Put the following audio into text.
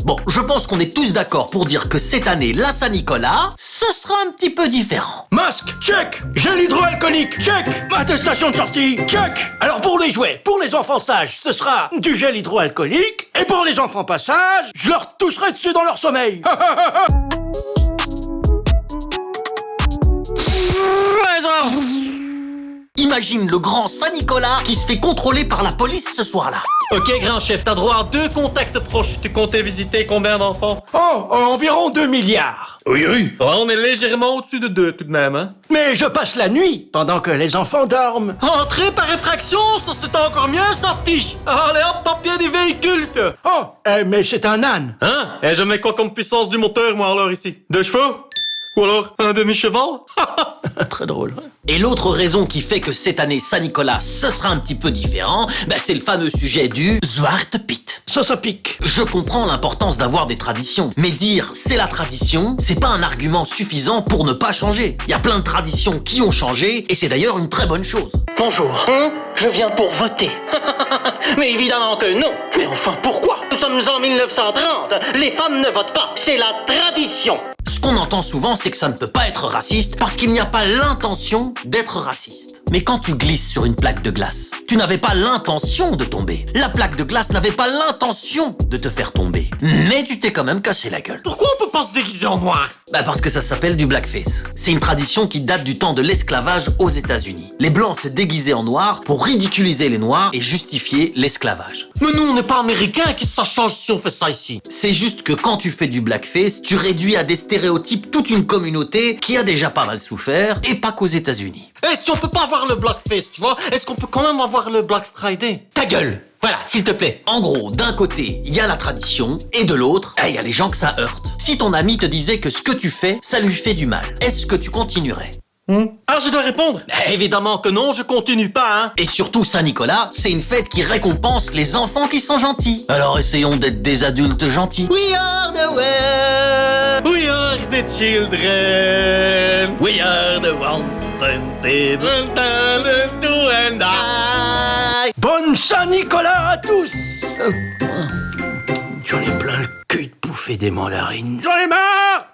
Bon, je pense qu'on est tous d'accord pour dire que cette année, la Saint-Nicolas, ce sera un petit peu différent. Masque, check. Gel hydroalcoolique, check. Attestation de sortie, check. Alors pour les jouets, pour les enfants sages, ce sera du gel hydroalcoolique. Et pour les enfants pas sages, je leur toucherai dessus dans leur sommeil. Imagine le grand Saint-Nicolas qui se fait contrôler par la police ce soir-là. Ok, grand chef, t'as droit à 2 contacts proches. Tu comptais visiter combien d'enfants? Oh, environ 2 milliards. Oui. Ouais, on est légèrement au-dessus de 2 tout de même, hein. Mais je passe la nuit pendant que les enfants dorment. Entrer par effraction, ça c'est encore mieux, ça, tiche. Allez hop, papier du véhicule, toi. Oh, mais c'est un âne. Hein? Et je mets quoi comme puissance du moteur, moi, alors, ici? 2 chevaux? Ou alors, un demi-cheval? Très drôle. Et l'autre raison qui fait que cette année Saint-Nicolas, ce sera un petit peu différent, c'est le fameux sujet du Zwarte Piet. Ça pique. Je comprends l'importance d'avoir des traditions, mais dire c'est la tradition, c'est pas un argument suffisant pour ne pas changer. Il y a plein de traditions qui ont changé, et c'est d'ailleurs une très bonne chose. Bonjour, je viens pour voter. Mais évidemment que non. Mais enfin, pourquoi? Nous sommes en 1930, les femmes ne votent pas, c'est la tradition. Ce qu'on entend souvent, c'est que ça ne peut pas être raciste parce qu'il n'y a pas l'intention d'être raciste. Mais quand tu glisses sur une plaque de glace, tu n'avais pas l'intention de tomber. La plaque de glace n'avait pas l'intention de te faire tomber. Mais tu t'es quand même cassé la gueule. Pourquoi on peut pas se déguiser en noir? Parce que ça s'appelle du blackface. C'est une tradition qui date du temps de l'esclavage aux États-Unis. Les Blancs se déguisaient en noir pour ridiculiser les Noirs et justifier l'esclavage. Mais nous, on n'est pas américains, qu'est-ce que ça change si on fait ça ici? C'est juste que quand tu fais du blackface, tu réduis à des stéréotypes toute une communauté qui a déjà pas mal souffert, et pas qu'aux États-Unis. Et si on peut pas avoir le blackface, tu vois, est-ce qu'on peut quand même avoir le Black Friday? Ta gueule! Voilà, s'il te plaît. En gros, d'un côté, il y a la tradition, et de l'autre, il y a les gens que ça heurte. Si ton ami te disait que ce que tu fais, ça lui fait du mal, est-ce que tu continuerais? Ah, je dois répondre? Évidemment que non, je continue pas, hein. Et surtout, Saint-Nicolas, c'est une fête qui récompense les enfants qui sont gentils. Alors essayons d'être des adultes gentils. We are the world, we are the children, we are the ones scented to and I. Bonne Saint-Nicolas à tous. J'en ai plein le cul de bouffer des mandarines. J'en ai marre.